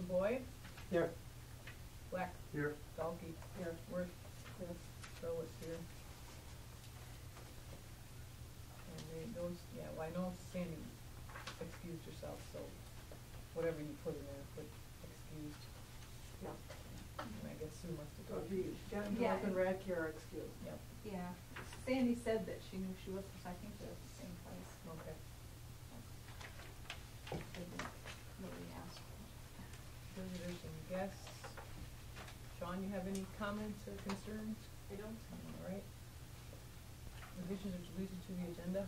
Boyd, Here. Black, Here. Dalkey, here, Worth, here, Phyllis here. And those, yeah, well, I know Sandy excused herself, so whatever you put in there, put excused. Yeah. And I guess Sue must have So told you. Jen, Yeah. Joyce, and Radke are excused. Yep, Yeah, Sandy said that she knew she was, so I think they're at the same place. okay. They didn't really ask. Visitors and guests. Sean, you have any comments or concerns? I don't. All right. Additions or deletions to the agenda?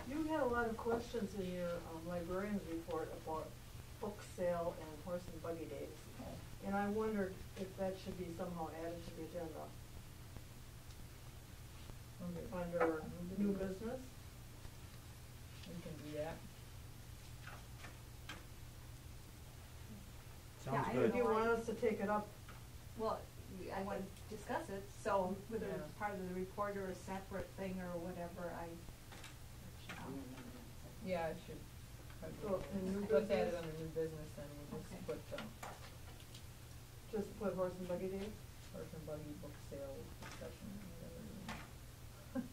You had a lot of questions in your librarian's report about book sale and horse and buggy days. And I wondered if that should be somehow added to the agenda. Under new business? We can do that. Yeah, Sounds I good. If you want us to take it up, Well, I want to discuss it, so whether Yeah. it's part of the report or a separate thing or whatever, Yeah, it should. So, in new Let's add it business? under new business, then we'll just Okay. put, just put horse and buggy days? horse and buggy book sale discussion, whatever.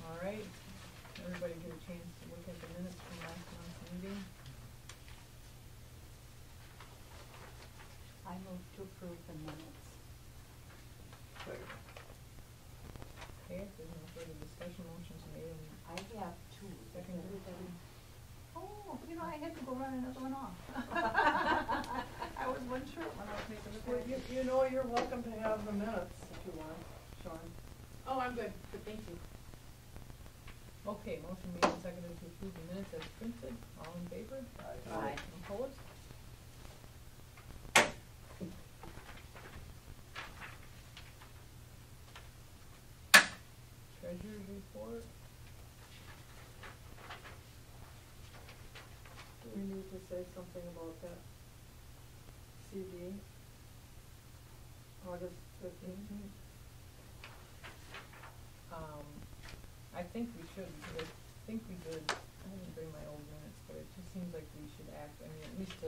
All right, everybody get a chance to look at the minutes from last month's meeting. I move to approve the minutes. Second. Okay, if there's no further discussion, motions made and I have two. Second. Everybody. oh, you know, I had to go run another one off. I was one short when I was making the Well, packet. you know you're welcome to have the minutes if you want, Sean. Oh, I'm good, but thank you. okay, motion made and seconded to approve the minutes as printed. All in favor? Aye. Opposed? Treasurer's report. Do we need to say something about that CD? August 15th? I think we should, because I think we did, I didn't bring my old minutes, but it just seems like we should act, I mean, at least to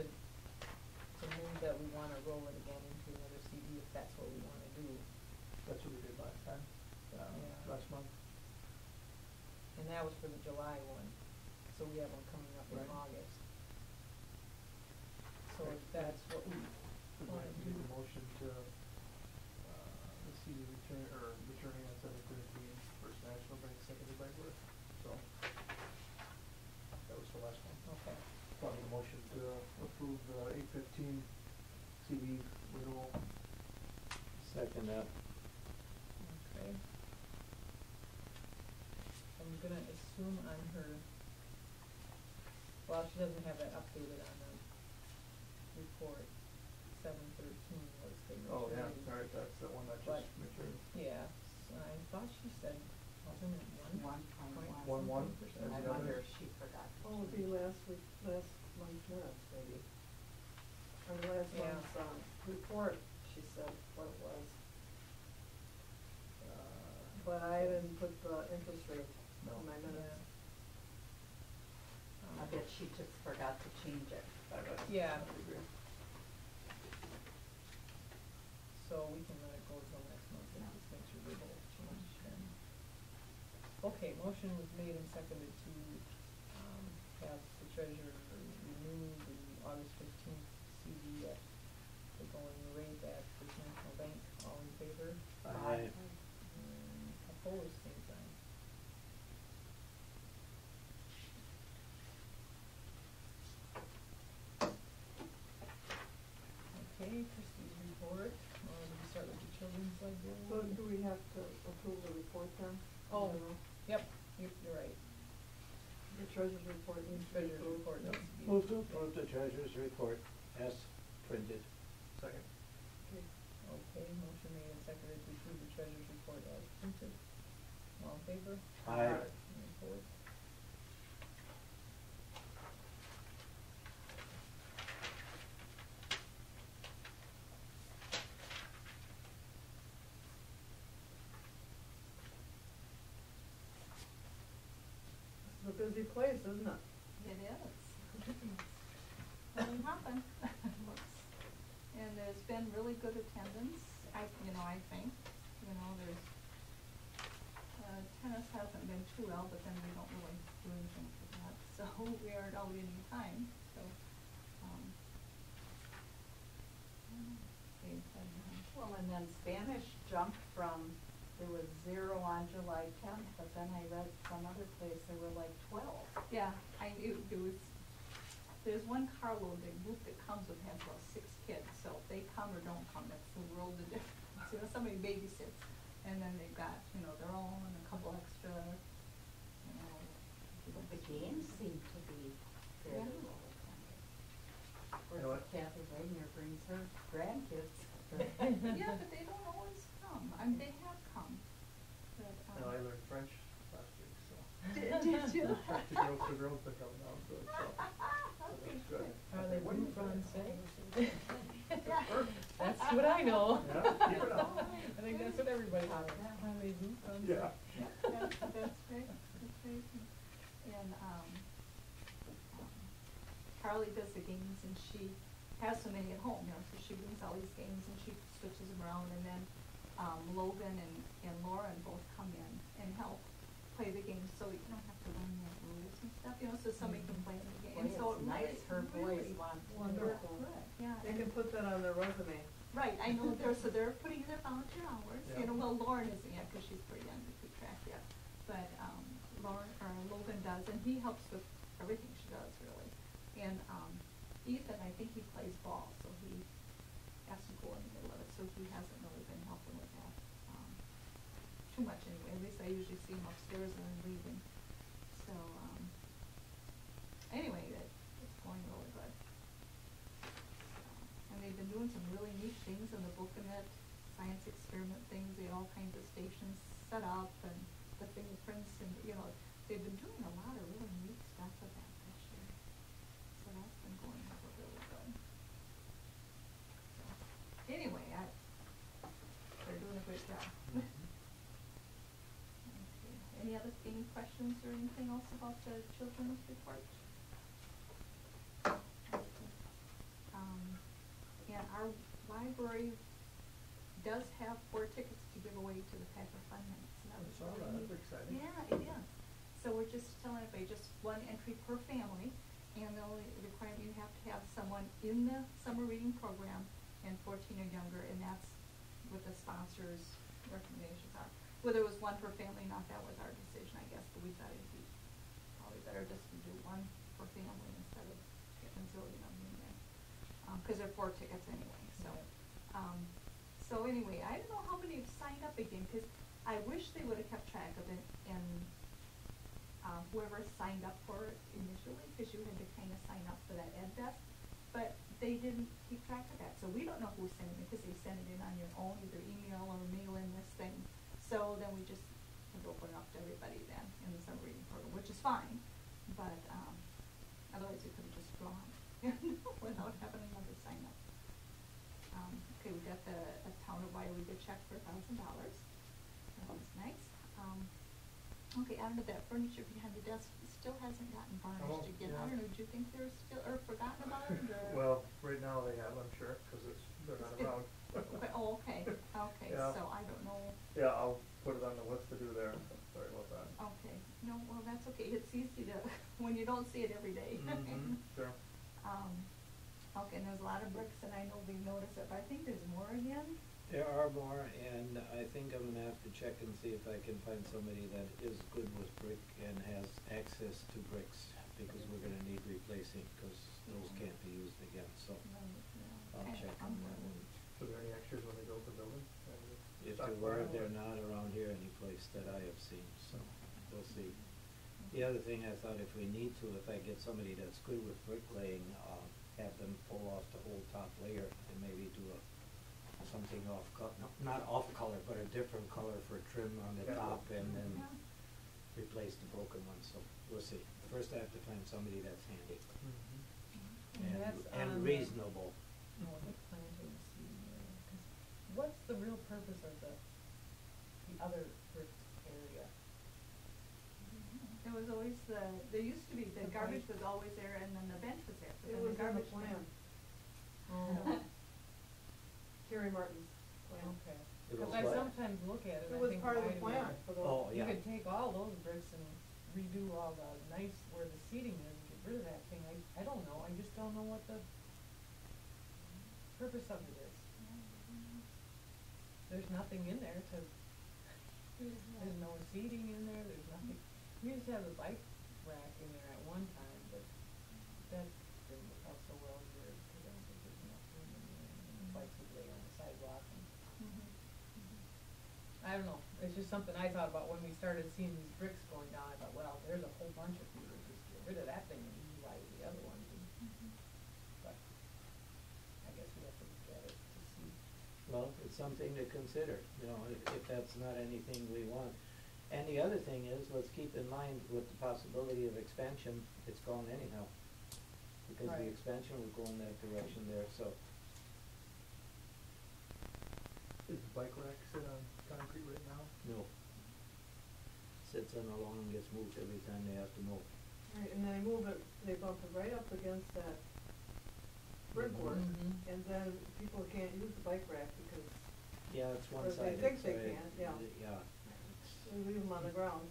move that we wanna roll it again into another CD if that's what we wanna do. That's what we did last time, Yeah. last month. And that was for the July one, so we have one coming up in Right. August. So Right. if that's what we Would wanna like to do. make a motion to, the CD return, or returning on 7/13, First National Bank, seconded by Worth, so. That was the last one. Okay, So I make a motion to approve the 8/15 CD renewal. Second that. okay. I'm gonna assume on her, well, she doesn't have that updated on the report. 7/13 was the maturity. Oh, yeah, alright, that's the one that But- just matured. Yeah, I thought she said, wasn't it 1.1%? 1.1. Percent? I Is that wonder it? if she forgot. Oh, it would be last month's minutes, maybe. Or last Yeah. month's, report, she said what it was. But I didn't put the interest rate No. in my minutes. I bet she just forgot to change it. I bet. Yeah. I would agree. So we can let it go till next month and just make sure they both change then. Okay, motion was made and seconded to, have the treasurer renew the August 15th CD at the going rate at First National Bank. All in favor? Aye. And opposed, same sign. Okay, trustees report. We start with the children's library. So do we have to approve the report then? Oh. You know, Yep, you're right. The treasurer's report needs to be Treasurer's approved. report needs to be. Move to approve the treasurer's report as printed. Second. Okay. Okay, motion made and seconded to approve the treasurer's report as printed. All in favor? Aye. Any opposed? busy place, isn't it? It is. Doesn't happen. And there's been really good attendance, I think, there's, tennis hasn't been too well, but then we don't really do anything for that, so we aren't all getting time, so, Well, and then Spanish jumped from, there was 0 on July 10th, but then I read some other place there were like 12. yeah, there's one carload, the group that comes with has about 6 kids, so if they come or don't come, that's the world of difference. Somebody babysits, and then they've got, their own, a couple extra, But the games seem to be fairly Yeah. well attended. Of You know course, what? Kathy Wagner brings her grandkids. Yeah, but they don't always come, they have come, but, And I learned French last week, so. Did you? The girls been coming out, so Okay, that's good. Are they roux français? Yeah. That's what I know. Yeah, keep it up. I think that's what everybody knows. Are they roux français? Yeah. That's great, and, Carly does the games, and she has so many at home, so she brings all these games and she switches them around, and then, Logan and Lauren both come in and help play the games, so you don't have to learn the rules and stuff, so somebody can play the game. Boy, So it's it nice her really boys want. Wonderful. good, yeah. They can put that on their resume. Right, I know, they're putting in their volunteer hours, Yeah. well, Lauren isn't yet, cause she's pretty young to keep track yet, but, Logan does, and he helps with everything she does, really. And, Ethan, I think he plays ball, so he has to go in the middle of it, so he hasn't really been helping with that, too much anyway, at least I usually see him upstairs and then leaving, so, anyway, it's going really good. And they've been doing some really neat things in the book in it, science experiment things, they had all kinds of stations set up and the fingerprints and, they've been doing a lot of really neat stuff with that this year. So that's been going over really good. So, anyway, they're doing a great job. Okay. Any questions or anything else about the children's report? And our library does have 4 tickets to give away to the Packer Fun Night, so that I was saw really that. neat. That's exciting. Yeah, it is. So we're just telling everybody, just 1 entry per family, and the only requirement, you have to have someone in the summer reading program and 14 or younger, and that's what the sponsors' recommendations are. Whether it was 1 per family, not that was our decision, I guess, but we thought it'd be probably better just to do 1 per family instead of getting a zillion of them in there. 'Cause they're 4 tickets anyway, so. So anyway, I don't know how many have signed up again, 'cause I wish they would've kept track of it, and, whoever signed up for it initially, 'cause you had to kinda sign up for that Ed Fest, but they didn't keep track of that, so we don't know who sent it, because they sent it in on your own, either email or mail in this thing. So then we just had to open it up to everybody then in the summer reading program, which is fine, but, otherwise we could've just drawn without having another sign up. Okay, we got a town of Weyauwega check for $1,000. That was nice. Okay, out of that furniture behind the desk still hasn't gotten Oh, varnished again. yeah. I don't know, do you think they're still, or forgotten about it, or? Well, right now they have, I'm sure, 'cause they're not around. Okay, oh, okay, Yeah. so I don't know. Yeah, I'll put it on the list to do there, sorry about that. Okay, no, well, that's okay, it's easy to, when you don't see it every day. Sure. Okay, and there's a lot of bricks, and I know we noticed it, but I think there's more again. There are more, and I think I'm gonna have to check and see if I can find somebody that is good with brick and has access to bricks, because we're gonna need replacing, because those can't be used again, so No, I'll okay, check on that one. So are there any extras when they build the building? If there were, they're not around here anyplace that I have seen, so we'll see. The other thing I thought, if we need to, if I get somebody that's good with bricklaying, have them pull off the whole top layer and maybe do something off not off color, but a different color for trim on the Yeah. top, and then Yeah. replace the broken one, so we'll see. First I have to find somebody that's handy And that's and on the- reasonable. No, the planting seed area, 'cause what's the real purpose of the other brick area? It was always there used to be, the The garbage pipe. was always there and then the bench was there, but It then was the in the garbage. plan. Oh, Carrie Martin's plan. okay. It Cause was I what? sometimes look at it It and I was think, part of why the do plan we- for the. Oh, You yeah. could take all those bricks and redo all the nice, where the seating is, and get rid of that thing, I don't know, I just don't know what the purpose of it is. There's nothing in there to, there's no seating in there, there's nothing, we used to have a bike rack in there at one time, but that didn't work out so well here, cause I don't think there's enough room in there, and the bikes would lay on the sidewalk and I don't know, it's just something I thought about when we started seeing these bricks going down, I thought, well, there's a whole bunch of people, just get rid of that thing and utilize the other ones, and, but I guess we have to look at it to see. Well, it's something to consider, you know, if that's not anything we want. And the other thing is, let's keep in mind with the possibility of expansion, it's gone anyhow. Because the Right. expansion will go in that direction there, so. Is the bike rack sit on concrete right now? No. Sits on a lawn and gets moved every time they have to move. Right, and they move it, they bump it right up against that brickwork, Mhm. and then people can't use the bike rack because Yeah, it's Or they one-sided, think so they it- can, yeah. Yeah. we leave them on the ground.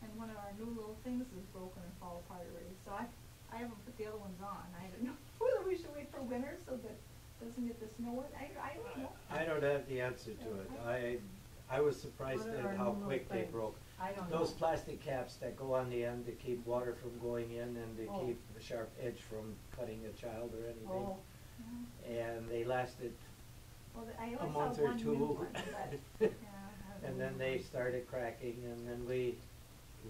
And one of our new little things is broken and fall apart already, so I haven't put the other ones on, I don't know whether we should wait for winter so that it doesn't get the snow, I don't know. I don't have the answer to it. I was surprised What are at our how new quick they things? broke. I don't know. Those plastic caps that go on the end to keep water from going in and to Oh. keep the sharp edge from cutting a child or anything. Oh, Yeah. And they lasted, Well, I a only month saw or one new two. one, but, yeah. I don't and know. then they started cracking, and then we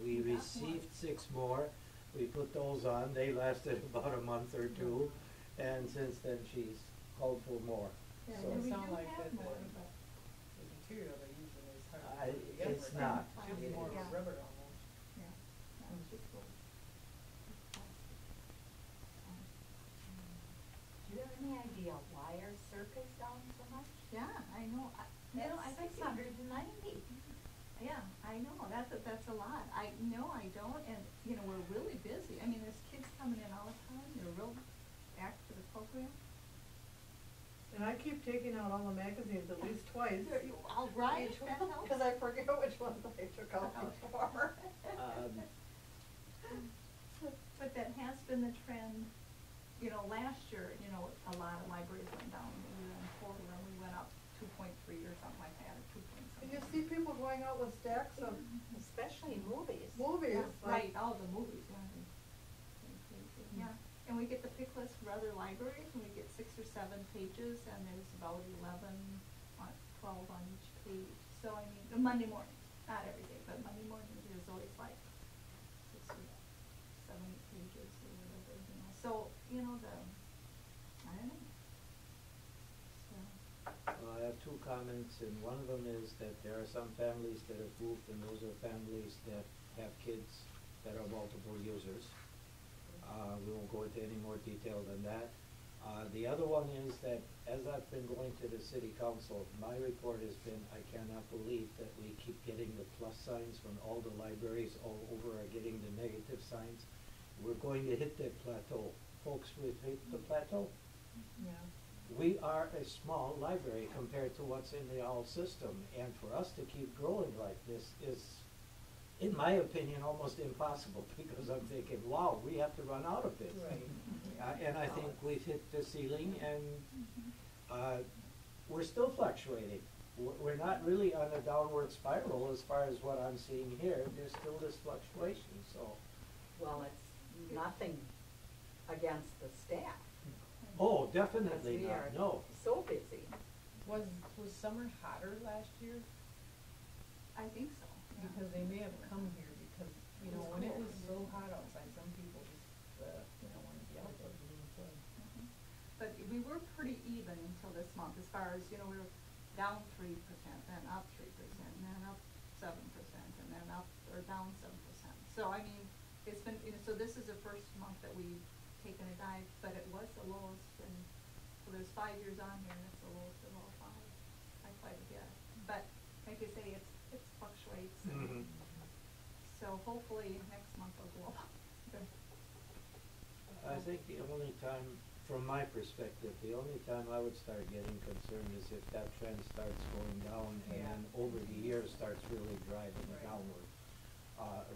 We got one. received 6 more. We put those on, they lasted about a month or two, and since then she's called for more. Yeah, So- and we do Sound like have that more, the- but, The material they're using is hard I- to put together. it's not. Should be more of Yeah. a rubber almost. yeah, it's just little, it's plastic. Do you have any idea why our circus down so much? Yeah, I know, I think. That's 690. Yeah, I know, that's a lot, I don't, and, we're really busy, I mean, there's kids coming in all the time, they're real active for the program. and I keep taking out all the magazines at least twice. All right, Each that one, helps. Cause I forget which ones I took out before. But that has been the trend, last year, a lot of libraries went down, we were in Porter, and we went up 2.3 or something like that, or 2 point And something. you see people going out with stacks of Especially movies. movies, Yeah, like, right, all the movies, yeah. Yeah, and we get the pick list for other libraries, and we get 6 or 7 pages, and there's about 11, 12 on each page. So, I mean, Monday mornings, not every day, but Monday mornings, there's always like 6 or 7, 8 pages or whatever, So, I don't know. So, Well, I have 2 comments, and one of them is that there are some families that have moved, and those are families that have kids that are multiple users. We won't go into any more detail than that. The other one is that as I've been going to the city council, my report has been, I cannot believe that we keep getting the plus signs when all the libraries all over are getting the negative signs. We're going to hit that plateau. Folks, we've hit the plateau. Yeah. We are a small library compared to what's in the all system, and for us to keep growing like this is, in my opinion, almost impossible, because I'm thinking, wow, we have to run out of this. Right. And I think we've hit the ceiling, and we're still fluctuating. We're not really on a downward spiral as far as what I'm seeing here. There's still this fluctuation, so. Well, it's nothing against the staff. Oh, definitely Because we are not, no. so busy. Was summer hotter last year? I think so. Yeah. Because they may have come here because, when it was so hot outside, some people just, wanted to be out there. Mhm. But we were pretty even until this month, as far as, we were down 3%, then up 3%, and then up 7%, and then up, or down 7%. So, I mean, it's been, so this is the first month that we've taken a dive, but it was the lowest, and so there's 5 years on here, and it's the lowest of all 5, by quite a bit. But, like you say, it fluctuates, and Mhm. so, So hopefully next month will go up. I think the only time, from my perspective, the only time I would start getting concerned is if that trend starts going down and Yeah. then over the years starts really driving Right. downward.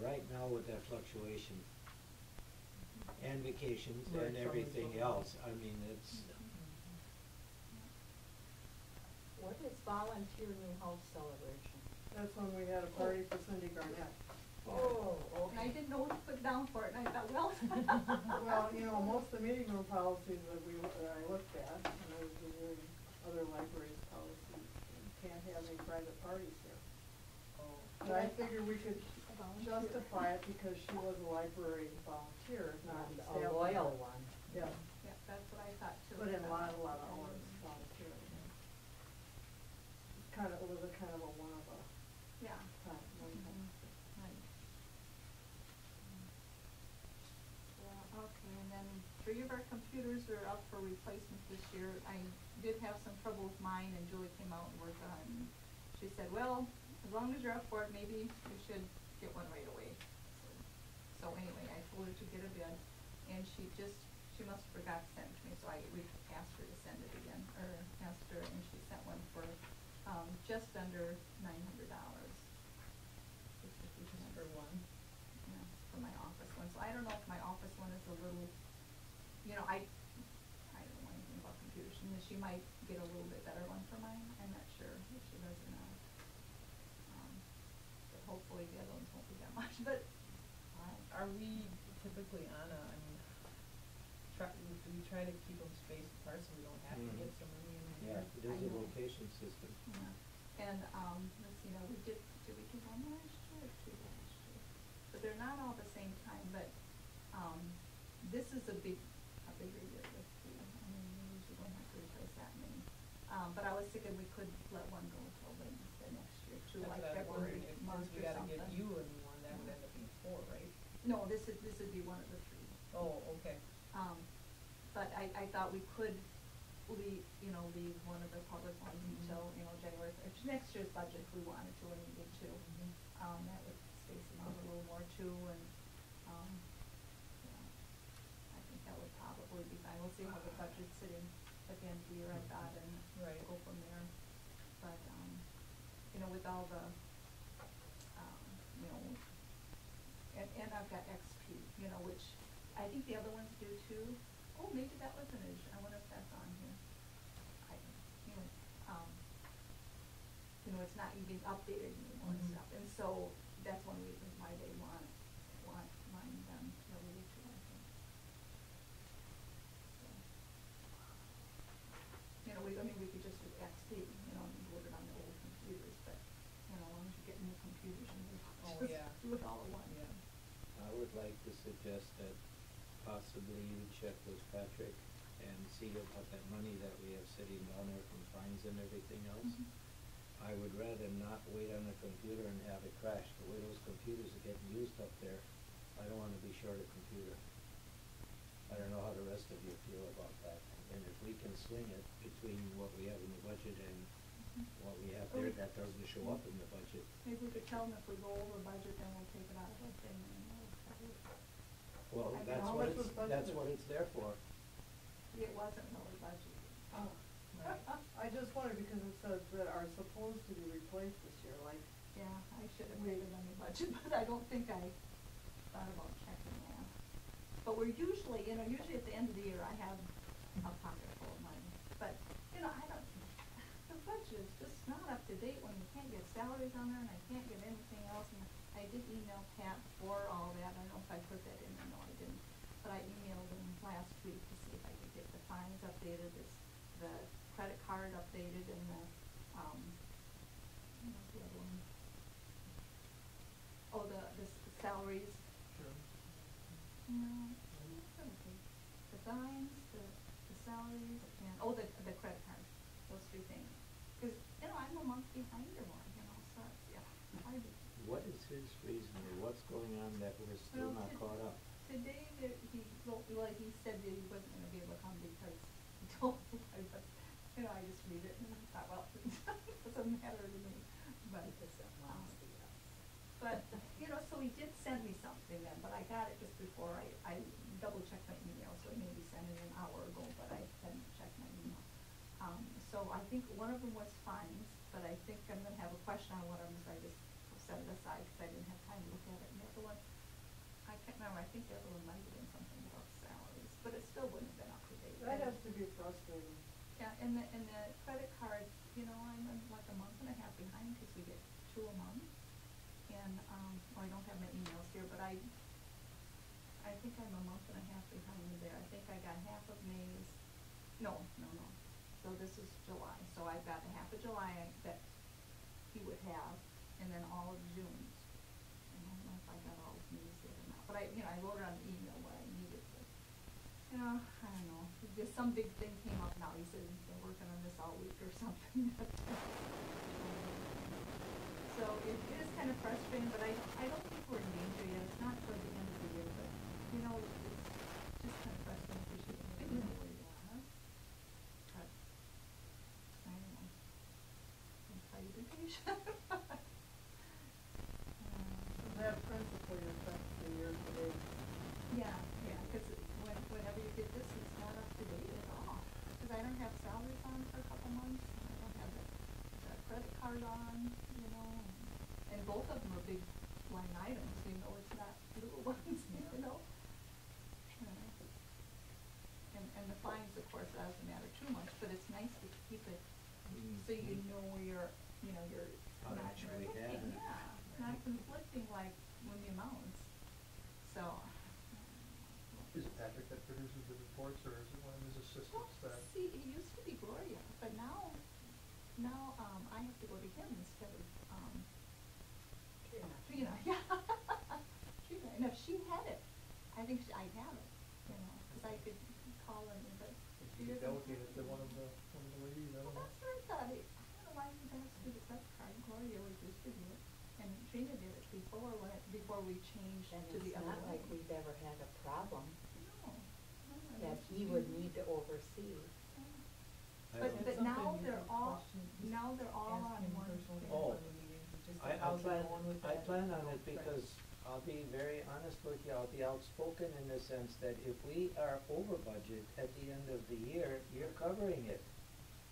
Right now with that fluctuation and vacations Right, and some everything is else, I mean, it's, What is volunteer new house celebration? That's when we had a party for Cindy Garnett. Oh, And I didn't know what to put down for it, and I thought, well. Well, you know, most of the meeting room policies that I looked at, and I was reviewing other libraries' policies, you can't have any private parties here. Oh. But I figured we could Volunteer. justify it because she was a library volunteer, not and a a staff loyal member. one. Yeah, Yeah, that's what I thought too. put in a lot of Yeah. hours volunteering. It was a kind of a one of a Yeah. time, one time. Right. Yeah, okay, and then 3 of our computers are up for replacement this year. I did have some trouble with mine, and Julie came out and worked on it, and she said, well, as long as you're up for it, maybe you should get one right away. So anyway, I told her to get a bid, and she must have forgot to send it to me, so we asked her to send it again, or asked her, and she sent one for, just under $900. Just for one. Yeah, for my office one, so I don't know if my office one is a little, you know, I don't know anything about computers, and she might get a little bit better one for mine, I'm not sure if she does or not. But hopefully the other ones won't be that much, but, Are we typically on a, I mean, do we try to keep them spaced apart so we don't have to get so many in yeah, here? it is a I know. location system. yeah, and, let's see, now, did we do one last year or 2 last year? But they're not all the same time, but, this is a bigger year with 2, I mean, we usually don't have to replace that many. But I was thinking we could let one go till the next year too, That's like what I was February, wondering, if March since we or gotta something. give you a new one, that would end up being 4, right? No, this would be one of the 3. Oh, okay. But I thought we could leave one of the public ones until, January, next year's budget if we wanted to and needed to. That would space them out a little more too, and, I think that would probably be fine. We'll see how the budget's sitting at the end of the year, I thought, and Right. go from there. But, with all the, and I've got XP, which I think the other ones do too. Oh, maybe that was an issue. I wonder if that's on here. It's not even updated anymore and Mhm. stuff. And so that's one reason why they want mine done earlier too, I think. So, we could just do XP, and put it on the old computers, but, as long as you get new computers and Oh, just yeah. do it all at once. Yeah. I would like to suggest that possibly you check with Patrick and see about that money that we have sitting down there from fines and everything else. Mhm. I would rather not wait on a computer and have it crash. The way those computers are getting used up there, I don't wanna be short a computer. I don't know how the rest of you feel about that. And if we can swing it between what we have in the budget and what we have there, that doesn't show up in the budget. Maybe we could tell them if we go over budget, then we'll take it out of our thing and we'll cover it. Well, I that's know. what How much it's, was that's budgeted? what it's there for. It wasn't really budgeted. Oh, Right. I just wondered because it says that are supposed to be replaced this year, like, Yeah, I should have made it on the budget, but I don't think I thought about checking that. But we're usually at the end of the year, I have a pocket full of money. But, the budget is just not up to date when you can't get salaries on there and I can't get anything else. And I did email Pat for all that. I don't know if I put that in or no, I didn't. But I emailed him last week to see if I could get the fines updated, the credit card updated, and the, what's the other one? Oh, the salaries. Sure. No, the fines, the salaries, and, the credit cards, those 3 things. Cause, I'm a month behind or more, so it's, yeah, hard to. What is his reason, or what's going on that we're still Well, not caught up? Today, he said that he wasn't gonna be able to come because he told me, but, I just read it and I thought, well, it doesn't matter to me, but. Because it wants the, But, you know, so he did send me something then, but I got it just before I double checked my email, so he maybe sent it an hour ago, but I hadn't checked my email. So I think one of them was fines, but I think I'm gonna have a question on one of them, so I just set it aside, cause I didn't have time to look at it, and the other one, I can't remember, I think the other one might have been something about salaries, but it still wouldn't have been up to date. That has to be frustrating. Yeah, and the credit cards, you know, I'm like a month and a half behind, cause we get 2 a month. And, I don't have my emails here, but I think I'm a month and a half behind there. I think I got half of May's, no. So this is July, so I've got a half of July that he would have, and then all of June's. And I don't know if I got all of May's yet or not, but I wrote it on the email what I needed to. You know, I don't know, just some big thing came up now. He said he's been working on this all week or something. So it is kind of frustrating, but I don't think we're in danger yet. It's not toward the end of the year, but, you know, it's just kind of frustrating because you don't know where you are. But, I don't know. I'm trying to be patient. So that principally affects the year to date. Yeah, because whenever you get this, it's not up to date at all. Because I don't have salaries on for a couple months, and I don't have the credit card on, you know, and both of them are big line items, you know, it's not little ones, you know. And the fines, of course, that doesn't matter too much, but it's nice to keep it so you know where you're, you know, you're How not much we conflicting, have. not conflicting like when the amounts, so. Is it Patrick that produces the reports, or is it one of his assistants Well, that? see, it used to be Gloria, but now, I have to go to him instead of, Trina, yeah. Trina, and if she had it, I think I'd have it, you know, cause I could call her, but she You doesn't. delegate it to one of the ladies, I Well, don't know. that's what I thought, I don't know why you guys do the credit card, Gloria always used to do it, and Trina did it before, before we changed And to the it's other not way. like we've ever had a problem No, it that was he just would easy. need to oversee. Yeah. I But, don't- but now Something you they're could all, question, just now they're all ask on him one. personally Oh. at one of the meetings, and just I say, how's plan, it going with I that? plan on it Right. because I'll be very honest with you, I'll be outspoken in the sense that if we are over budget at the end of the year, you're covering it.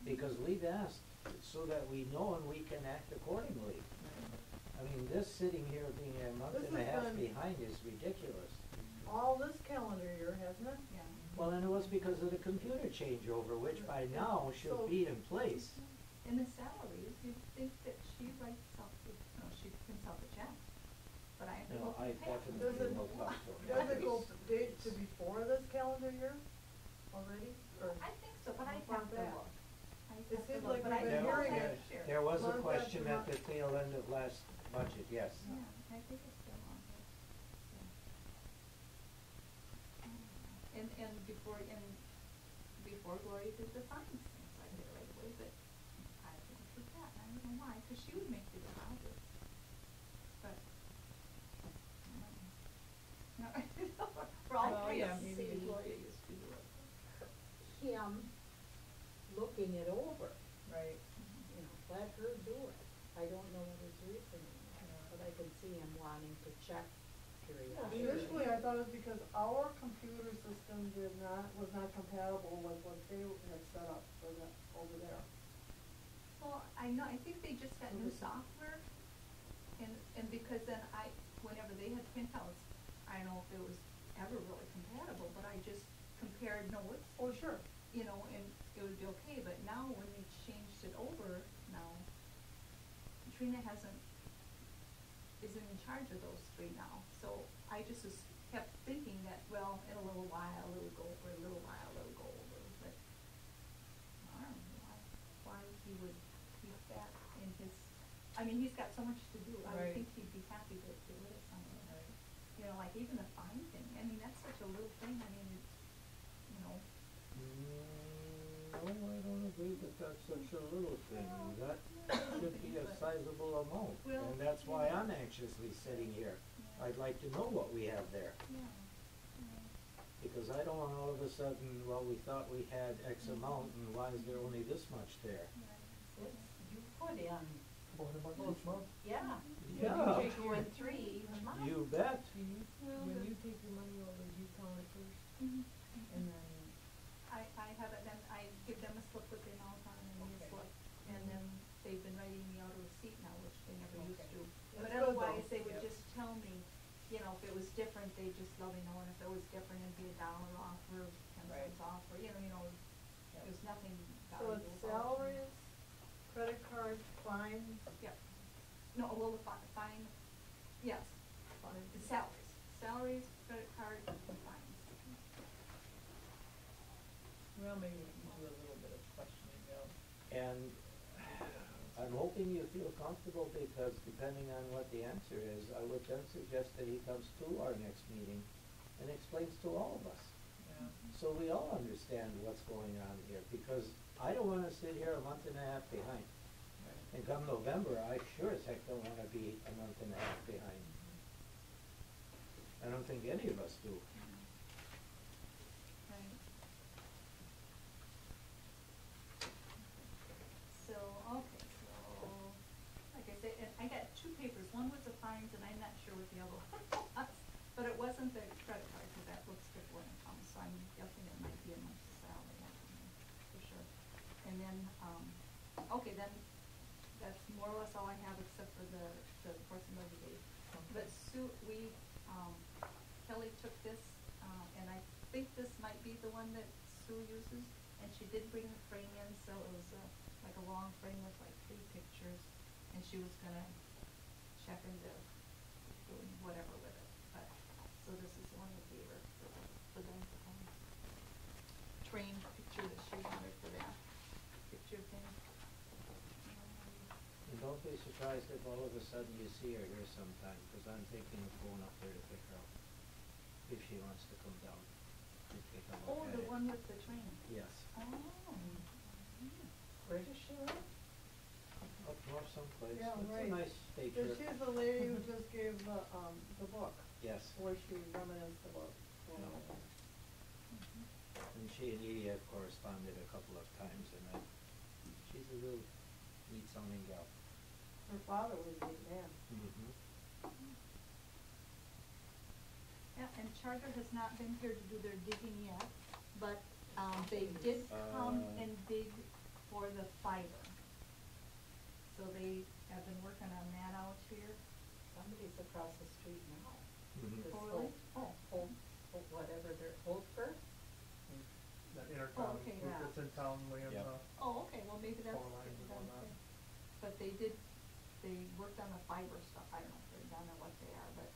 Because we've asked so that we know and we can act accordingly. Right. I mean, this sitting here being a month This and a has half been- behind is ridiculous. All this calendar year, hasn't it? Yeah. Well, and it was because of the computer changeover, which by now should So- be in place. In the salaries, you'd think that she writes out she prints out the check, but I have to No, go I through pay. definitely Does it- will talk to her. Does it go date to before this calendar year already, or? I think so, but I How have about to that? look. I It have to seems look, like but we've I been know hearing last it. year. There was a Month question after at the month. tail end of last budget, yes. Yeah, I think it's still on there. Yeah. And before Gloria did the fines things, I did it right away, but I didn't do that, and I don't know why, cause she would make the deposits. But, I don't know. No, for all Oh, three yeah, of us, maybe. Gloria used to do it. Him looking it over, Right. you know, let her do it. I don't know what his reasoning is, Yeah. but I can see him wanting to check Well, periodically. initially, I thought it was because our computer system was not compatible with what they had set up for the, over there. Well, I know, I think they just got new software, and because then whenever they had printouts, I don't know if it was ever really compatible, but I just compared notes, Oh, sure. you know, and it would be okay, but now when they changed it over, now, Trina isn't in charge of those three now, so I just kept thinking that, well, in a little while it'll go over, but I don't know why he would keep that in his, I mean, he's got so much to do, I would Right. think he'd be happy to get rid of some of it. Right. You know, like even the fine thing, I mean, that's such a little thing, I mean, it's, you know, No, I don't agree that that's such a little thing. That should be a sizable amount. Well, And that's why yeah. I'm anxiously sitting here. Yeah. I'd like to know what we have there. yeah. Because I don't want all of a sudden, well, we thought we had X amount and why is there only this much there? It's, you put in Couple $100 Well, each month. Yeah. Yeah. If you win 3 a month. You bet. Do you, Well, when the- you take your money over, do you count it first? And then, I have it, then I give them a slip with their names on and a Okay. slip, and then they've been writing me out a receipt now, which they never used Okay. to. That's But good, though. otherwise, they would Yep. just tell me, you know, if it was different, they'd just let me know, and if it was different, it'd be $1 off or 10 Right. cents off, or, you know, Yep. there's nothing So valuable it's about it. salaries, credit cards, fines, Yep. No, well, the fine, yes, fines. the salaries, credit card, and fines. Well, maybe we can do a little bit of questioning, Bill. And I'm hoping you feel comfortable, because depending on what the answer is, I would then suggest that he comes to our next meeting and explains to all of us, Yeah. so we all understand what's going on here, because I don't wanna sit here a month and a half behind. Right. And come November, I sure as heck don't wanna be a month and a half behind. I don't think any of us do. Right. So, okay, so, like I said, and I got 2 papers, one was the fines, and I'm not sure what the other one was, but it wasn't the credit card, cause that looks good when it comes, so I'm guessing it might be a month's salary, I don't know, for sure. And then, okay, then, that's more or less all I have except for the horse and buggy days. But Sue, Kelly took this, and I think this might be the one that Sue uses, and she did bring the frame in, so it was like a long frame with like 3 pictures, and she was gonna check into doing whatever with it, but, so this is the one we gave her for the train picture that she wanted for that picture thing. And don't be surprised if all of a sudden you see her here sometime, cause I'm thinking of going up there to pick her up, if she wants to come down and take a look Oh, at the it. one with the train. Yes, Oh. where does she live? up north someplace, Yeah, it's a right. nice So nature. she's the lady who just gave the book, Yes, where she reminisced about. Yeah. and she and Edie have corresponded a couple of times, and she's a real neat sounding gal. Her father was a big man. Mm-hmm. Yeah, and Charter has not been here to do their digging yet, but, they did come and dig for the fiber. So they have been working on that out here. Somebody's across the street now. Mhm. This Oh, really? whatever they're, Oldford? That intercom okay. group that's in town, laying, Yep. Oh, okay, well, maybe that's. Phone lines and that's whatnot. it. But they worked on the fiber stuff, I don't know if they're done or what they are, but,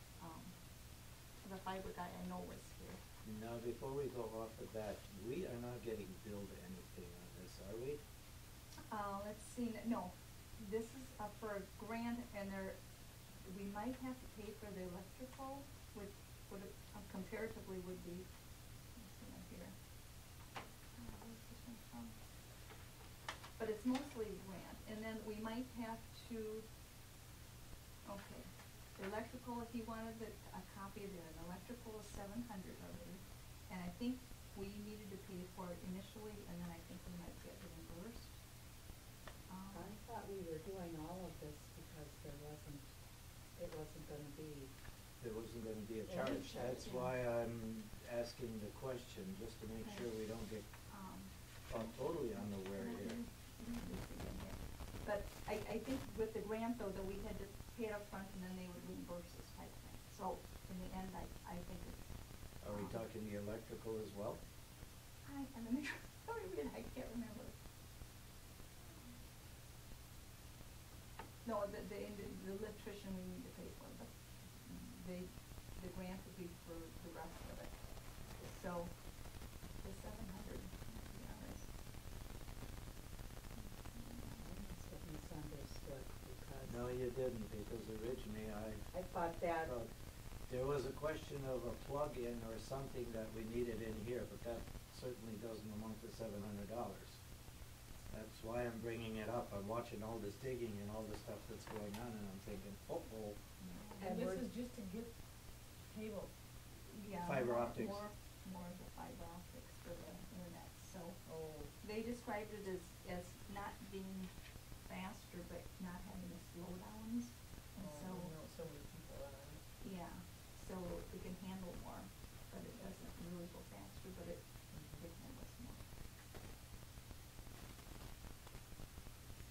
the fiber guy I know was here. Now, before we go off of that, we are not getting billed anything on this, are we? Let's see, no, this is for a grant, and we might have to pay for the electrical, which would, comparatively would be, let's see right here. Where's this one from? But it's mostly grant, and then we might have to, okay, the electrical, he wanted a copy of it, an electrical is $700 already, and I think we needed to pay for it initially, and then I think we might get reimbursed. I thought we were doing all of this because it wasn't gonna be. There wasn't gonna be a Yeah, charge, charge, that's yeah. why I'm asking the question, just to make sure we don't get caught totally unaware here. But I think with the grant though, that we had to pay it up front and then they would reimburse us type thing. So in the end, I think it's. Are we talking the electrical as well? Let me try, I can't remember. No, the electrician we need to pay for, but the grant would be for the rest of it. So the $700, to be honest. I must have misunderstood because. No, you didn't, because originally I thought that, thought there was a question of a plug-in or something that we needed in here, but that certainly doesn't amount to $700. That's why I'm bringing it up. I'm watching all this digging and all this stuff that's going on, and I'm thinking, uh-oh. And this is just to get cable. Yeah. Fiber optics. More of the fiber optics for the internet, so. Oh. They described it as not being faster, but not having the slowdowns. And so, You know, so many people on it. yeah, so it can handle more, but it doesn't really go faster, but it handles more.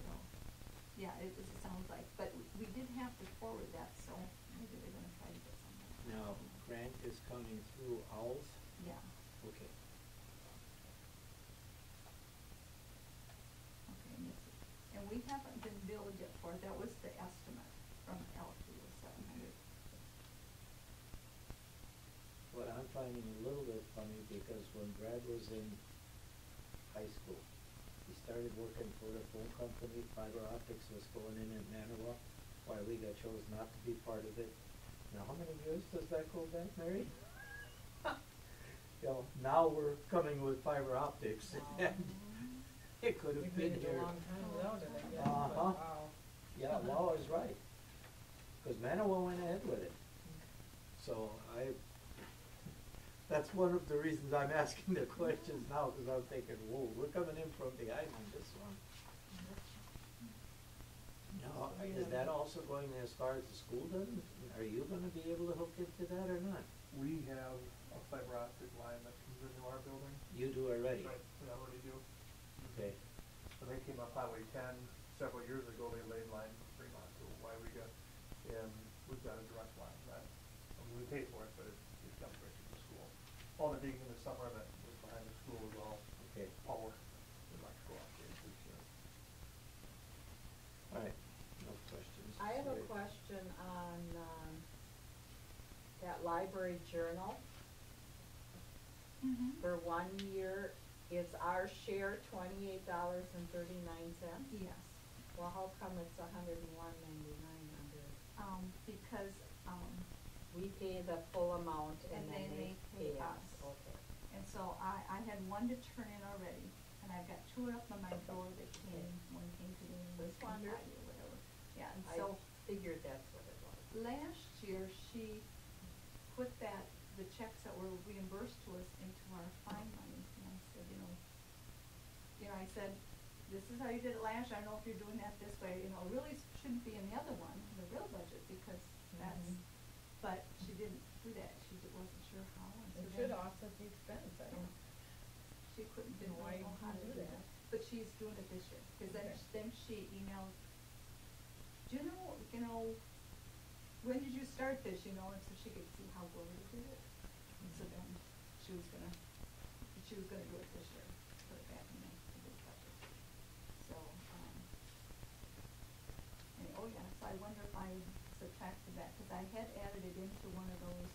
So, yeah, it sounds like, but we did have to forward that, so maybe they're gonna try to get something. Now, Grant is coming through Owls? Yeah, Okay. okay, and we haven't been billed yet for it, that was the estimate from LT was 700. What I'm finding a little bit funny, because when Brad was in high school, he started working for the phone company, fiber optics was going in Manawa. Weyauwega chose not to be part of it. Now, how many years does that go back, Mary? You know, now we're coming with fiber optics, and it could have We've been made it here. a long time without it, I guess, Uh-huh. but wow. Yeah, Wow is right, because Manawa went ahead with it. So that's one of the reasons I'm asking the questions now, because I'm thinking, whoa, we're coming in from behind on this one. Now, is that also going as far as the school does? Are you gonna be able to hook into that or not? We have a fiber optic line that comes into our building. You do already? Right, we already do. Okay. When they came up Highway 10 several years ago, they laid line from Fremont to Weyauwega, and we've got a direct line that, I mean, we pay for it, but it comes right to the school. All the digging in the summer that was behind the school was all Okay. power, electrical operations, so. All right, no questions. I have a Sorry. question on, that library journal. For 1 year, is our share $28.39? Yes, Well, how come it's $101.99 under? Because, We pay the full amount and And then then they they pay pay us. us. Okay. and so I had one to turn in already, and I've got two up on my door that came, one came today and one Just came wondered. Friday or whatever. Yeah, and I so figured that's what it was. last year, she put the checks that were reimbursed to us into our fine money, and I said, I said, this is how you did it last year, I don't know if you're doing that this way, it really shouldn't be in the other one, the real budget, because that's, but she didn't do that, wasn't sure how, and so It then should offset the expense, I don't. she didn't Why know how to do do that? that, but she's doing it this year, cause Okay. then she emailed, do you know, when did you start this, and so she could see how Gloria did it. And so then she was gonna do it this year, put it back in the budget. So, so I wonder if I subtracted that, cause I had added it into one of those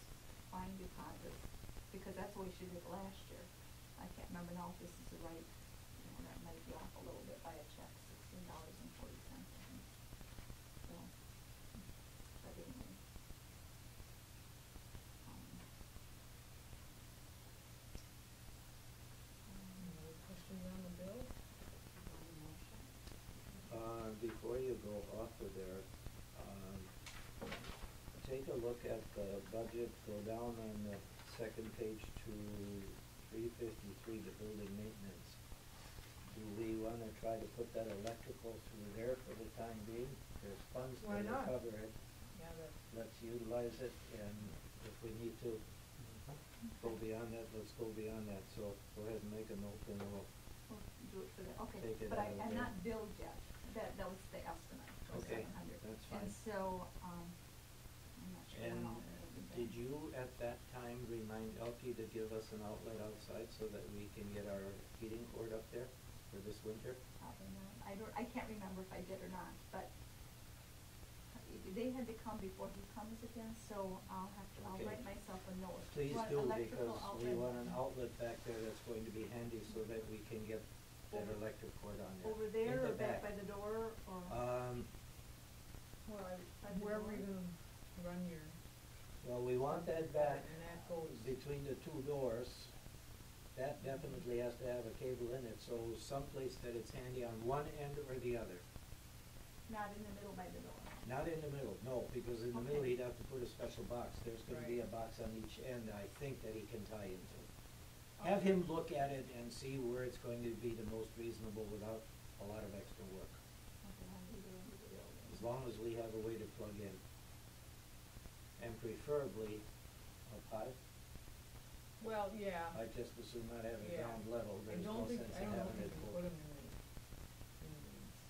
fine deposits, because that's the way she did it last year. I can't remember now if this is the right, that might be off a little bit by a check, $16.40, I think. So, but anyway. Any other questions on the bill? On the motion? Before you go off of there, take a look at the budget, go down on the second page to 353, the building maintenance. Do we wanna try to put that electrical through there for the time being? There's funds Why to not? cover it. Yeah, Let's utilize it, and if we need to go beyond that, let's go beyond that. So go ahead and make a note, and we'll We'll do it for that, okay, take it but out of I'm there. not billed yet, that was the estimate, was Okay, 700. that's fine. And so, I'm not sure when And I'll be able to do that. did you at that time remind LT to give us an outlet outside so that we can get our heating cord up there for this winter? Probably not, I can't remember if I did or not, but they had to come before he comes again, so I'll Okay. write myself a note. Please Want do, electrical because we outlet want an outlet back there that's going to be handy so that we can get that Over- electric cord on there. Over In there the or back by the door, or? well, By the wherever door? you're gonna run your. well, we want that back And that goes. between the two doors. That definitely has to have a cable in it, so someplace that it's handy on one end or the other. Not in the middle by the door. Not in the middle, no, because in the middle Okay. he'd have to put a special box. There's gonna be a Right. box on each end, I think, that he can tie into. Have him look at it and see where it's going to be the most reasonable without a lot of extra work. Okay, I'll long as we have a way to plug in. And preferably up high. Well, yeah. I just as soon not have it Yeah. ground level, I there's don't no think, sense I in don't know having if it. you can put them in the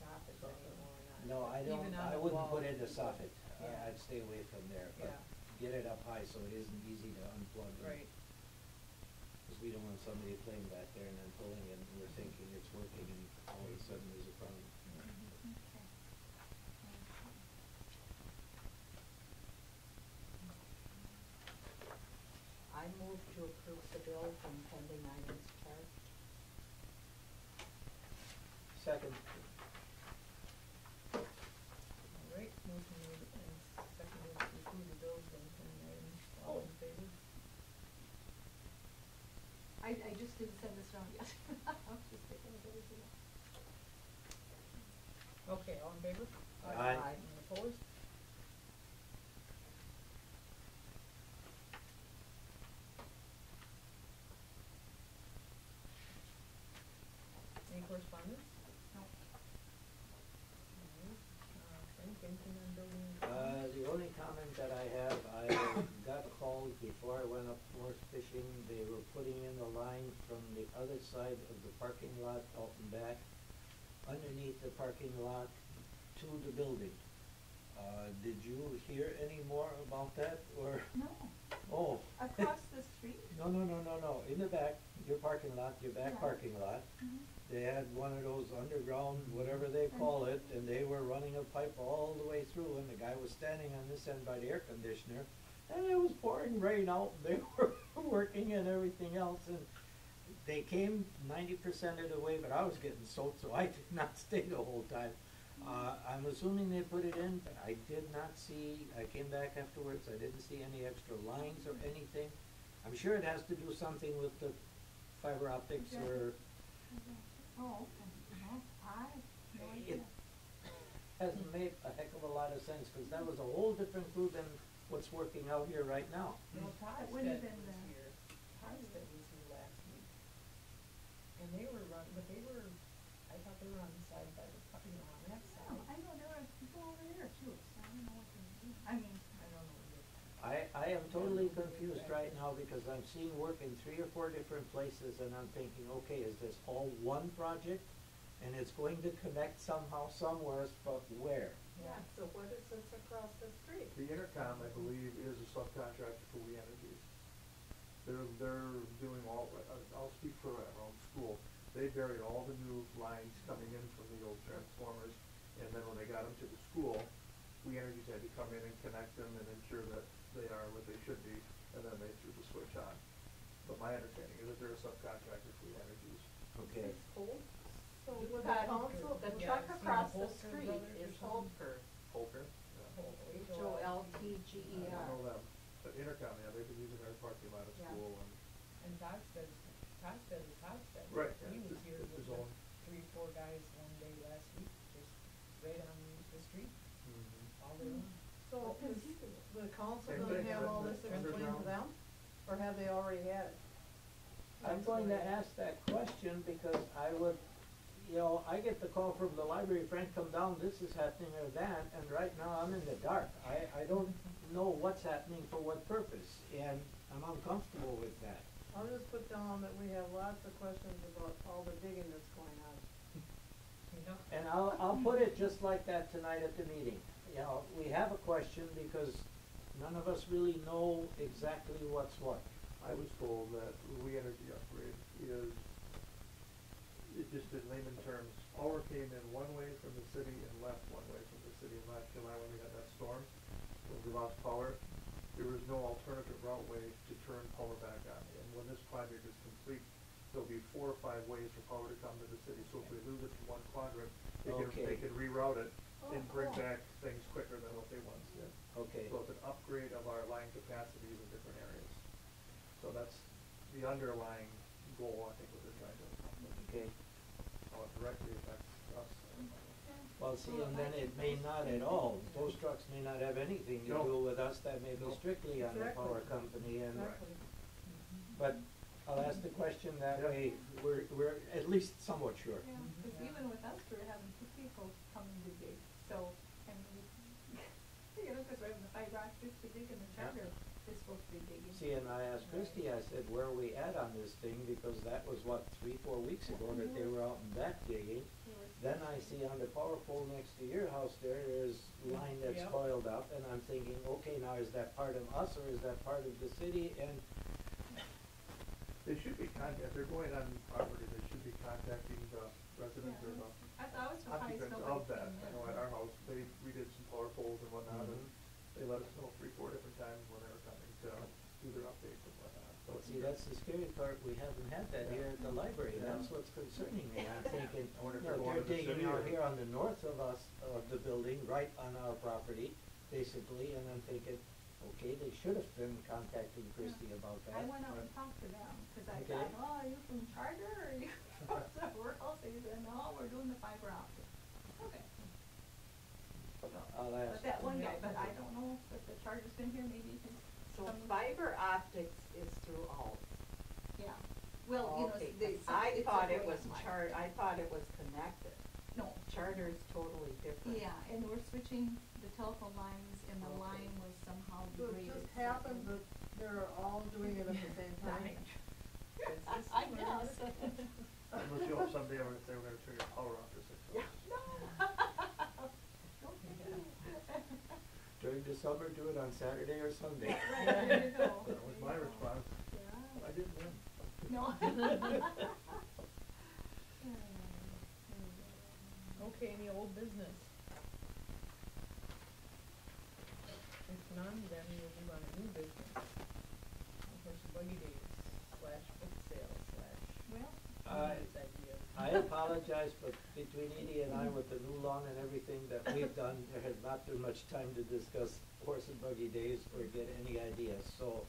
soffits anymore or not. No, I don't, Even on I the wouldn't put wall. it in the soffit, Yeah. I'd stay away from there, but Yeah. get it up high so it isn't easy to unplug it. Right. Cause we don't want somebody playing back there and then pulling it and we're thinking it's working and all of a sudden there's a problem. Okay. I move to approve the bill from pending items charged. Second. All right, motion made and seconded to approve the bills and items, all in favor? I just didn't send this around yet. I'll just take one of those, yeah. Okay, all in favor? Aye. Any opposed? Any correspondence? No. Alright, Frank, anything on building? The only comment that I have, I got called before I went up north fishing, they were putting in a line from the other side of the parking lot out and back, underneath the parking lot to the building. Did you hear any more about that, or? No. Oh. Across the street? No, in the back, your parking lot, your back Yeah. parking lot. Mhm. They had one of those underground, whatever they call it, and they were running a pipe all the way through, and the guy was standing on this end by the air conditioner, and it was pouring rain out, they were working and everything else, and they came 90% of the way, but I was getting soaked, so I did not stay the whole time. I'm assuming they put it in, but I did not see, I came back afterwards, I didn't see any extra lines or anything. I'm sure it has to do something with the fiber optics or. Oh, okay. No, no idea. It hasn't made a heck of a lot of sense, cause that was a whole different crew than what's working out here right now. No, It wouldn't have Todstead been was the- here, Todstead was here last week. And they were but they were, I thought they were on the side by the, on that side. Oh, I know there are people over there too, so I don't know what they're doing. I mean, I don't know either. I am totally confused right now because I'm seeing work in 3 or 4 different places and I'm thinking, okay, is this all one project? And it's going to connect somehow somewhere, but where? Yeah, so what is this across the street? The intercom, I believe, is a subcontractor for Weyauwega. They're doing all, I'll speak for our own school. They buried all the new lines coming in from the old transformers, and then when they got them to the school, Weyauwega had to come in and connect them and ensure that they are what they should be, and then they threw the switch on. But my understanding is that they're a subcontractor for Weyauwega. Okay. So You've with the got council, The Yeah, truck I've seen across the Holster street Brothers or is something. Holker, Holker? Yeah. H-O-L-T-G-E-R. I don't know them, but intercom, yeah, they've been using their parking lot at Yeah. school and. And Todstead is Todstead. Right, He yeah, was it's- here it's with his the own. 3, 4 guys one day last week, just right on the street, Mm-hmm. all day long. So What is does he do? the council Same gonna thing, have all this underground. explained to them? Or have they already had it? I'm going to ask that question because I would, I get the call from the library, Frank, come down, this is happening or that, and right now I'm in the dark. I don't know what's happening for what purpose, and I'm uncomfortable with that. I'll just put down that we have lots of questions about all the digging that's going on. Yeah. And I'll put it just like that tonight at the meeting. We have a question because none of us really know exactly what's what. I was told that Weyauwega upgrade is, it just in layman terms, power came in one way from the city and left one way from the city. And last July when we had that storm, when we lost power, there was no alternative route way to turn power back on. And when this project is complete, there'll be 4 or 5 ways for power to come to the city. So if we lose it to one quadrant, they can reroute it and bring back things quicker than what they once did. Okay. So it's an upgrade of our line capacities in different areas. So that's the underlying goal, I think, what they're trying to accomplish. Okay. How it directly affects us. Well, see, and then it may not at all. Those trucks may not have anything to No. do with us. That may be No. strictly on the Exactly. power company and. Exactly. But I'll ask the question that Yeah. way, we're at least somewhat sure. yeah, because even with us, we're having 2 people coming to dig, so, and and we, you know, cause we're having the fiber optics to dig and the Yeah. charter is supposed to be digging. See, and I asked Christie, I said, where are we at on this thing, because that was what, 3-4 weeks ago that they were out in back digging. Then I see on the power pole next to your house there's line that's Yep. coiled up, and I'm thinking, okay, now is that part of us or is that part of the city? And They should be if they're going on property, they should be contacting the residents or the I was surprised occupants nobody of that. came I in. know at our house, we did some power poles and whatnot, and Mhm. they let us know 3-4 different times when they were coming to do their updates and whatnot. So see, that's the scary part, we haven't had that here at the library, Yeah. that's what's concerning me, I'm thinking, I wonder if you know, they're going they're to the digging city out or- here on the north of us, of the building, right on our property, basically, and I'm thinking, okay, they should have been contacting Christie about that. I went out and talked to them, cause I Okay. thought, oh, are you from Charter or are you from somewhere else? They said, no, we're doing the fiber optic. Okay. I'll ask. But that one guy, but I don't know if the Charter's been here, maybe you can. So some- fiber optics is through all. Yeah, well, you know, Okay, they. 'cause I it's a thought it grant was line. I thought it was connected. No. Charter's totally different. Yeah, and we're switching the telephone lines and the Okay. line was somehow So it degraded. just happened that they're all doing it at the same time? I guess. Unless you hope someday they were gonna turn your power off for 6 Yeah. months. No. Don't think that. During the summer, do it on Saturday or Sunday. Right, there you go. That was my There you go. response. Yeah. I didn't win. No. Okay, any old business? If none, then we'll move on to new business. Horse and buggy days / book sale / Well, Johnny's ideas. I apologize, but between Edie and I, with the new lawn and everything that we've done, there has not been much time to discuss horse and buggy days or get any ideas. So,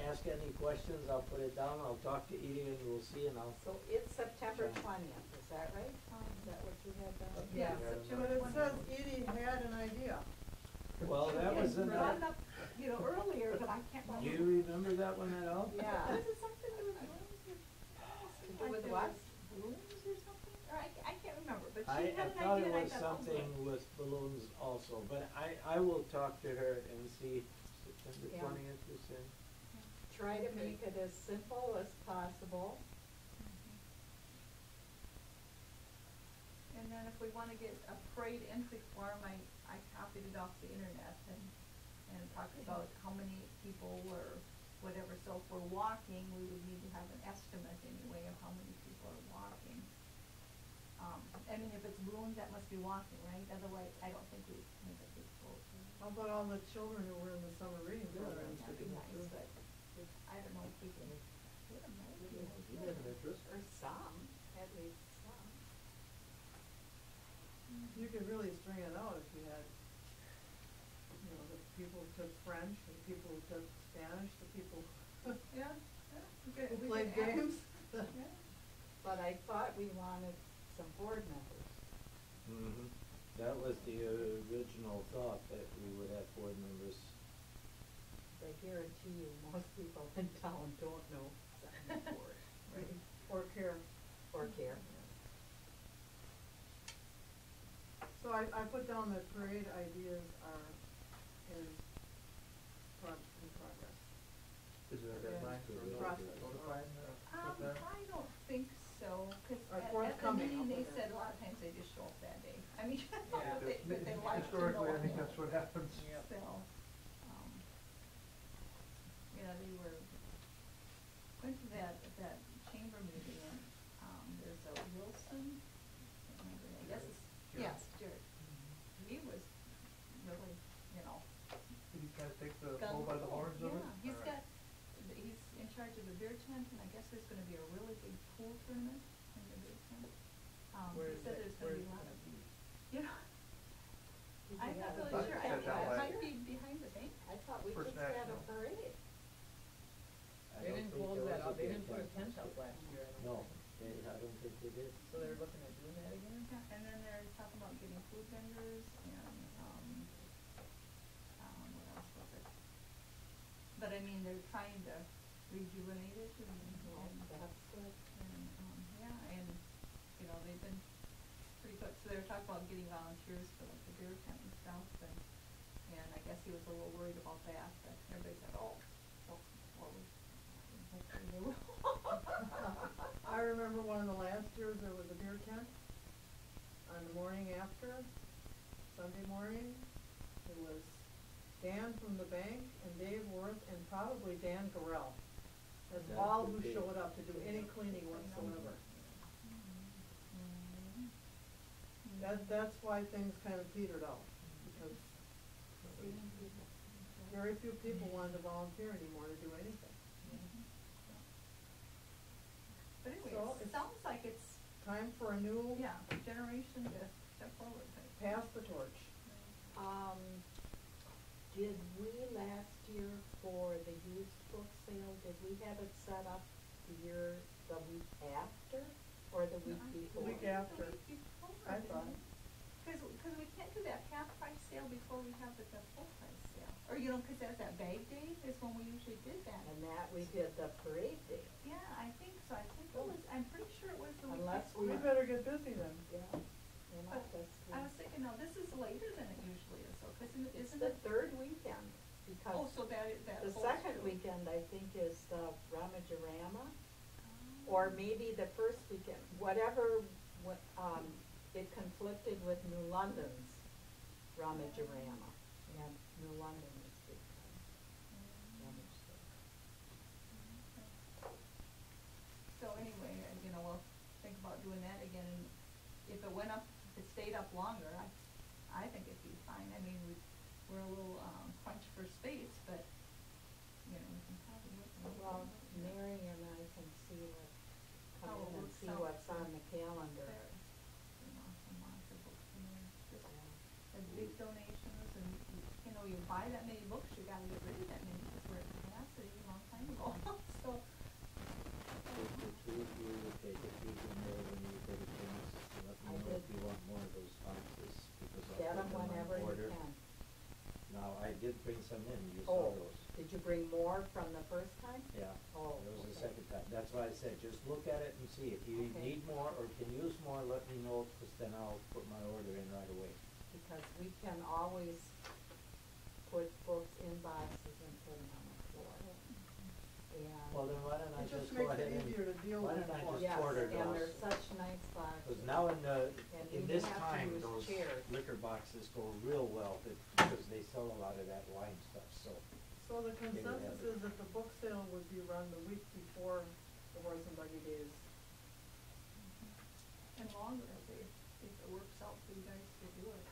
ask any questions, I'll put it down, I'll talk to Edie and we'll see, and I'll. So it's September Sure. 20th, is that right? Is that what you had down? yeah, Yeah. September But it 20th. says Edie had an idea. Well, that was It in brought it that, up, you know, earlier, but I can't remember. do you remember that one at all? Yeah. Was it something to do with balloons or? To do with what? Balloons or something? Or I can't remember, but I she had an thought idea it and I was thought, oh, good. something with balloons also, but I will talk to her and see, September Yeah. 20th, you said? Try to make it as simple as possible. And then if we wanna get a parade entry form, I copied it off the internet and talked about how many people or whatever, so if we're walking, we would need to have an estimate anyway of how many people are walking. I mean, if it's balloons, that must be walking, right? Otherwise, I don't think we make a big boat. How about all the children who were in the summer reading That'd programs? be nice, but I don't know if we can, I don't know, You maybe. have an interest? Or some, at least some. You could really string it out if you had, you know, the people who took French, the people who took Spanish, the people Yeah, we could, who we played could ask- games. Yeah. But I thought we wanted some board members. Mm-hmm. That was the original thought, that we would have board members. I guarantee you, most people in town don't know zoning board Right. Or care. or care. So I put down that parade ideas are in progress. Is there a Yeah. deadline for Process. notifying with that? I don't think so, cause Or at the forthcoming, meeting, I'll they put said that. a lot of times they just show up that day. I mean, Yeah. but they like to know. Historically, I think that's what happens. Yep. So, yeah, they were, went to that chamber meeting and, there's a Wilson, I can't remember, I guess it's, yes, Jared. He was really, you know, Did he kind of take the gun bull by the ho. horns of it? Yeah, he's All right. he's in charge of the beer tent, and I guess there's gonna be a really big pool tournament in the beer tent. Where He is said that- there's where gonna be is a lot it of, gonna be? you know, Did I'm you not have a really thought sure, you I said think that it last might year. be behind the bank. I thought we First just had a National. parade. I They don't didn't think close there that was out, they big didn't put a tent. tent up last year, I No, don't think. I don't think they did. So they're looking at doing that again? Yeah, and then they're talking about getting food vendors and, what else was it? But I mean, they're trying to rejuvenate it Well, and, that's good. yeah, and, you know, they've been pretty good, so So they were talking about getting volunteers for like the beer tent and stuff, and I guess he was a little worried about that, but everybody said, oh, well, hopefully they will. I remember one of the last years, there was a beer tent on the morning after, Sunday morning. It was Dan from the bank and Dave Worth and probably Dan Garrell. That's That all would who be- showed up to do any cleaning whatsoever. That's why things kind of petered out, because very few people wanted to volunteer anymore to do anything. But anyway, So it it's- sounds like it's, Time for a new, yeah, generation to step forward type. pass the torch. Did we last year for the used book sale, did we have it set up the week after, or the week before? Week after. The week before, I didn't thought. we? Cause we can't do that half price sale before we have the full price sale. Or, you know, cause that's that bag day is when we usually did that. And that we did the parade day. Yeah, I think so. I think it was, I'm pretty sure it was the week Unless before. We better get busy then. Yeah. They But might just I was thinking, no, this is later than it usually is, so, cause It's isn't the it? third weekend, because Oh, so that the holds second true. weekend, I think, is the Ramajorama, or maybe the first weekend, whatever, it conflicted with New London's Ramajorama, and New London is big time. Ramaj Day. So anyway, you know, we'll think about doing that again, and if it went up, if it stayed up longer, I think it'd be fine. I mean, we're a little, crunched for space, but, you know, we can probably work on it. Well, Mary and I can see what, How come it in and works see out what's for on the calendar. There, you know, some lots of books in there, just, Yeah. and big donations, and, you know, you buy that many books, you gotta get rid of that many, because we're at capacity a long time ago, so. Two of you will take a peek in there when you get a chance, let I me know if did. you want more of those boxes, because Get I'll them put them whenever on you order. can. Now, I did bring some in, you saw Oh, those. did you bring more from the first time? Yeah, Oh, it was the okay. second time, that's why I said, just look at it and see, if you Okay. need more or can use more, let me know, cause then I'll put my order in right away. Because we can always put books in boxes and put them on the floor. Well, And, then why don't I It just just go makes ahead it and, easier to deal why with don't I before. just yes, order and those? they're such nice boxes. Cause now in And in we this have to time, use those chairs. liquor boxes go real well, because they sell a lot of that wine stuff, so. So the Maybe consensus that- is that the book sale would be run the week before the horse and buggy days. And longer if it works out for you guys to do it,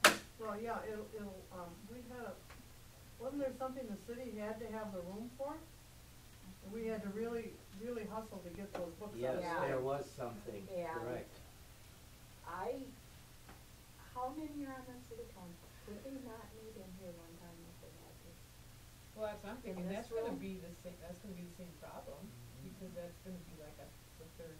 cause Well, yeah, it'll, we had wasn't there something the city had to have the room for? And we had to really hustle to get those books out. Yes, Yeah. there was something, And- correct. How many are on the city council? Could they not meet in here one time if they had to? Well, that's, I'm thinking, this that's gonna room? be the same, problem, because that's gonna be like the third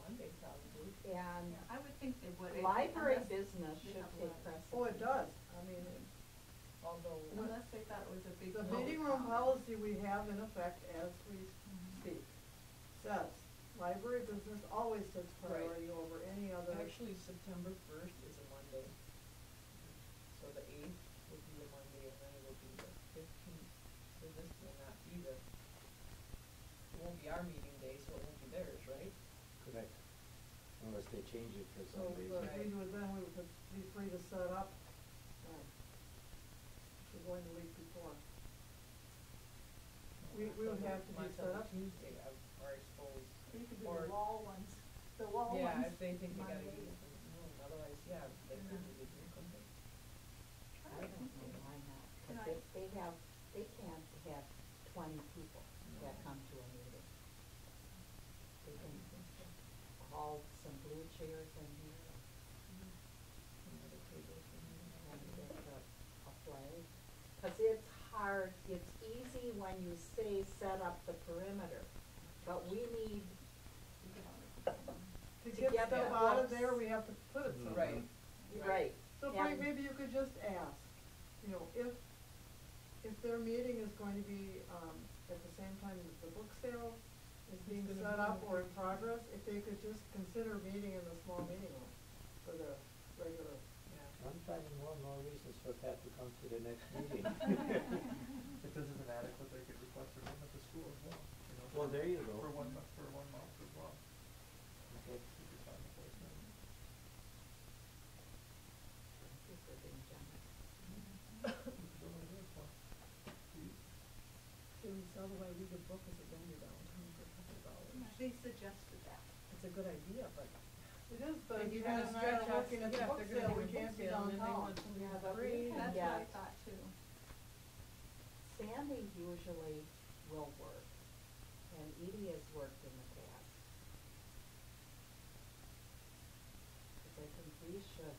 Monday probably. And yeah, I would think they would. library unless business they should have a take lot. precedence. Oh, it does, I mean, Although, Unless they thought it was a big. the public meeting room comment. policy we have in effect as we speak says, library business always takes Right. priority over any other. actually, September 1st is a Monday. So the 8th will be a Monday, and then it'll be the 15th, so this will not be it won't be our meeting day, so it won't be theirs, right? Correct. Unless they change it for So some if reason. we do it then, we would be free to set up, we're going the week before. We would have to be Mine's set on up. Tuesday, or I suppose. You could do Or- the wall ones, the wall ones. Yeah, if they think they gotta Monday. use them, no, otherwise, yeah, they could do the Zoom, couldn't they? I don't know why not, Can cause I- they can't have 20 people that come to a meeting. They can haul some blue chairs in here Another table for me. and get a flag. Cause it's hard, it's easy when you say set up the perimeter, but we need, To To get get stuff the out of books. there, we have to put it somewhere. Right. right, So And- maybe you could just ask, you know, if their meeting is going to be, at the same time as the book sale is being gonna set be up in or the- in progress, if they could just consider meeting in the small meeting room for the regular. Yeah. I'm finding more and more reasons for Pat to come to the next meeting. If this isn't adequate, they could request a room at the school as well, you know. Well, there you go. For 1 month, as well. Okay. We could find a place then. Thank you for being generous. We could go over there for you. Should we sell the Weyauwega book as a vendor downtown for a couple of dollars? They suggested that. It's a good idea, but It is, but then if you Jen gotta and I stretch are out, working at the yeah, if book they're sale, gonna we do a can't book be sale, and then they downtown. want something Yeah, for but free. we- That's Yeah. what I thought too. Sandy usually will work, and Edie has worked in the past. 'Cause I think we should,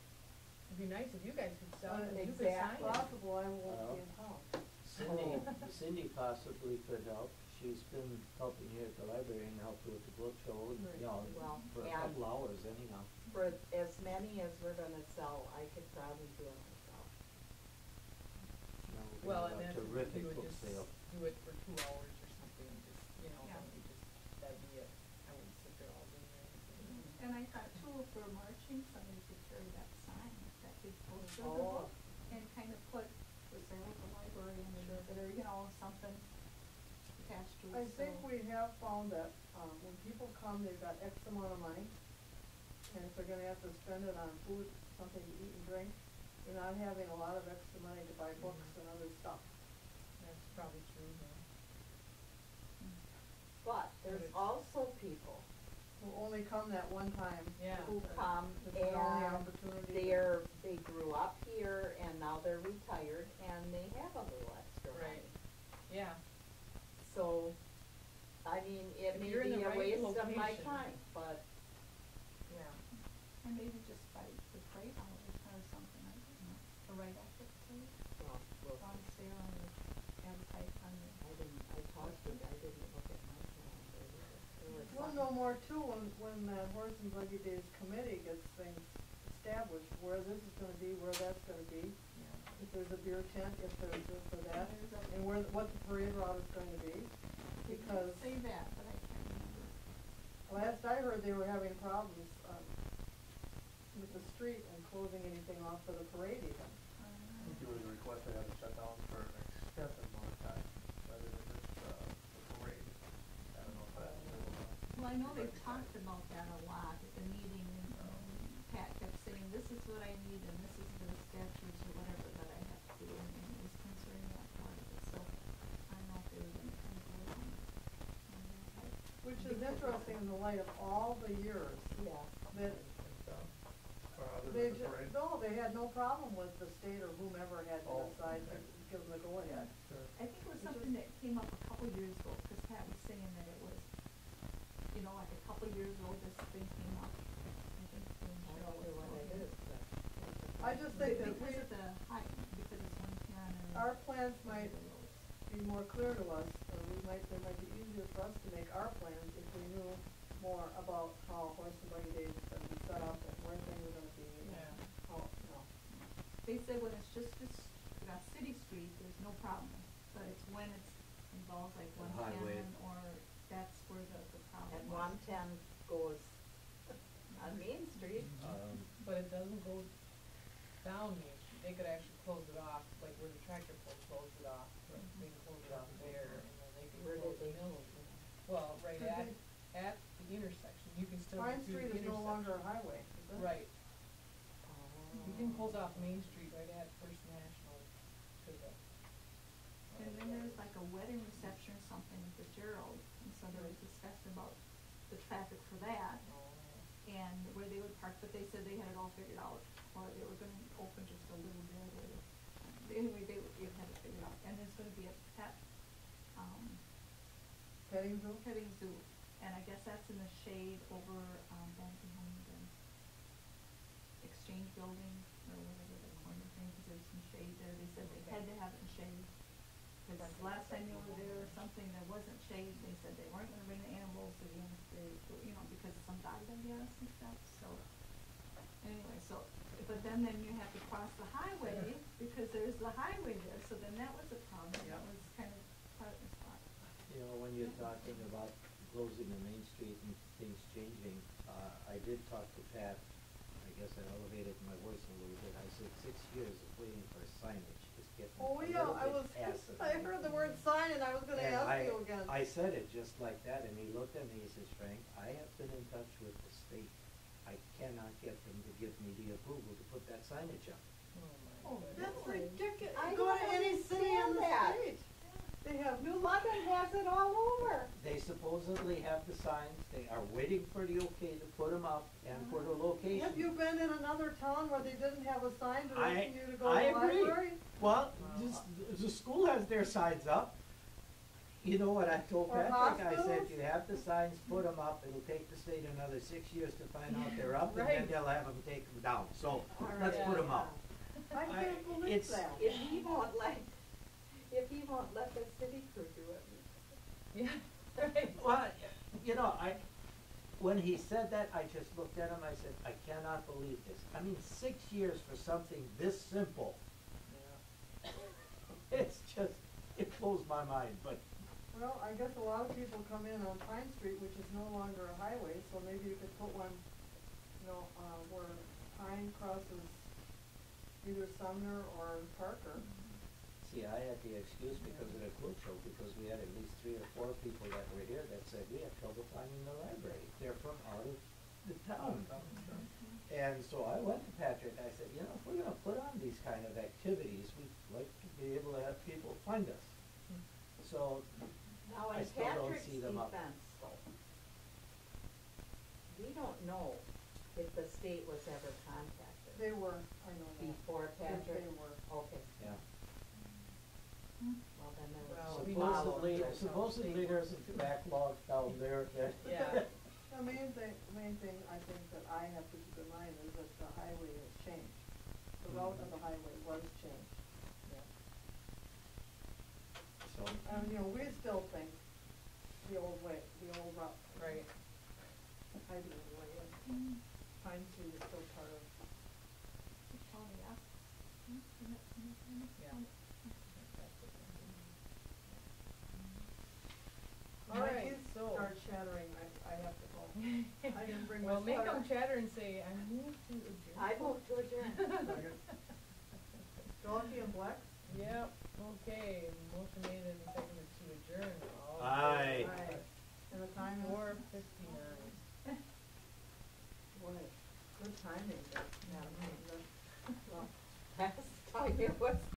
It'd be nice if you guys could sell it, if you could Exactly. sign it. Possible, I won't Well. be in town. Cindy possibly could help. She's been helping here at the library and helped with the book show, and, you know, Well, for a and- couple hours anyhow. for as many as we're gonna sell, I could probably do it myself. You know, we're Well, gonna and have that's a if terrific you would book just sale. do it for 2 hours or something, just, you know, Yeah. then we just, that'd be it. I wouldn't sit there all day or anything. And I thought too, if we're marching, somebody could carry that sign, that big poster of the Oh. book, and kind of put for sale at the library and or, you know, something attached to it, I so. think we have found that, when people come, they've got X amount of money, and if they're gonna have to spend it on food, something to eat and drink, they're not having a lot of extra money to buy books and other stuff. That's probably true, yeah. But there's it's- also people Who only come that one time. Yeah. who come This is the only and opportunity. they grew up here and now they're retired and they have a little extra money. Right. Yeah, So, I mean, it If may you're in be the a right waste of my location. time, but yeah. And maybe just by the freight hours or something, I don't know, or right after the freight, well, we'll on sale on the advertise on the. I talked to, I didn't look at my calendar either. There was We'll some- know more too when that Horse and Buggy Days committee gets things established, where this is gonna be, where that's gonna be. Yeah. If there's a beer tent, if there's this or that, There's a- and what the parade route is going to be. They did Because say that, but I can't remember. last I heard, they were having problems, with the street and closing anything off for the parade even. I think there was a request they had to shut down for an extensive amount of time, rather than just, the parade. I don't know if that's still, Well, I know they've talked about that a lot at the meeting, and Pat kept saying, this is what I need, and this is the statutes or whatever that I have to do, and it was concerning that part of it, so I don't know if they were gonna kind of go on that type. Which is interesting in the light of all the years Yeah. that or other they than the parade. no, they had no problem with the state or whomever had to Oh, decide to okay. give them the go-ahead. Sure. I think it was something that came up a couple years ago, cause Pat was saying that it was, you know, like a couple years ago, this thing came up. I think I don't know what it is, but. I just think that Because of the height, because it's 110 and. our plans might be more clear to us, or it might be easier for us to make our plans if we knew more about how Horse and Buggy Days is gonna be set up and where things are gonna be and Yeah. how, you know. They say when it's just this, city street, there's no problem, but it's when it's involves like The 110 highway. or that's where the problem And was. 110 goes on Main Street. But it doesn't go down Main Street, they could actually close it off, like where the tractor pull closed it off, they can close it off there, and then they can Where close did the they mill. close it? Well, right Could at the intersection, you can still Pine do the Street is no intersection. longer a highway, is it? Right, you can Oh. close off Main Street right at First National to the. And then there's like a wedding reception or something at the Gerald, and so there was discussion about the traffic for that, and where they would park, but they said they had it all figured out, or they were gonna open just a little bit, or, anyway, they had it figured out, and there's gonna be a Petting zoo? petting zoo, and I guess that's in the shade over, back behind the Exchange Building, or whatever the corner thing, cause there's some shade there, they said they had to have it in shade. Cause last time you were there or something, there wasn't shade, they said they weren't gonna bring the animals, so you know, because some died, I guess, and stuff, so. Anyway, so, but then you have to cross the highway, because there's the highway there, so then that was a problem, that was kind of part of the spot. You know, when you're talking about closing the Main Street and things changing, I did talk to Pat, I guess I elevated my voice a little bit, I said 6 years of waiting for signage is getting a Oh, little yeah, I bit was, passive. I heard the word sign and I was gonna And ask you again. I said it just like that, and he looked at me, he says, Frank, I have been in touch with the state. I cannot get them to give me the approval to put that signage up. Oh, my Oh, goodness. That's ridiculous. I Go to don't any city in the understand that. state. They have New London has it all over. They supposedly have the signs, they are waiting for the okay to put them up and put a location. Have you been in another town where they didn't have a sign I- directing you to go I to the agree. library? Well, the school has their signs up. You know what I told Or Patrick? I said, hospitals? you have the signs, put them up, it'll take the state another 6 years to find out they're up, and then Right. they'll have them take them down. So, All let's right. put them up. I can't believe it's- that. If he won't let the city crew do it. Yeah, right. Well, you know, when he said that, I just looked at him, I said, I cannot believe this. I mean, 6 years for something this simple, Yeah. it's just, it blows my mind, but Well, I guess a lot of people come in on Pine Street, which is no longer a highway, so maybe you could put one, where Pine crosses either Sumner or Parker. see, I had the excuse because of the quilt show, because we had at least 3 or 4 people that were here that said, we have trouble finding the library. They're from out of the town. And so I went to Patrick, I said, you know, if we're gonna put on these kind of activities, we'd like to be able to have people find us. So, Now, I in still don't Patrick's see them up. defense, though, we don't know if the state was ever contacted They were, I know that. before Yes, Patrick. they were. Okay, yeah. well, then there Well, was. we Supposedly, know. supposedly there's a backlog down there that. Yeah. The main thing I think that I have to keep in mind is that the highway has changed. The route of the highway was changed. So, And, we still think the old way, the old route. Right. Highway way, Pine Street is still part of. Yeah. My All right, kids so. start shattering, I have to go. I didn't bring my Well, make sweater. them chatter and say, I move to adjourn. I vote to adjourn. Dorothy and Black? Yep, okay, motion made and seconded to adjourn. All in Aye. favor? Aye. And the time is? 4:59. Boy, good timing, but, yeah, Last time it was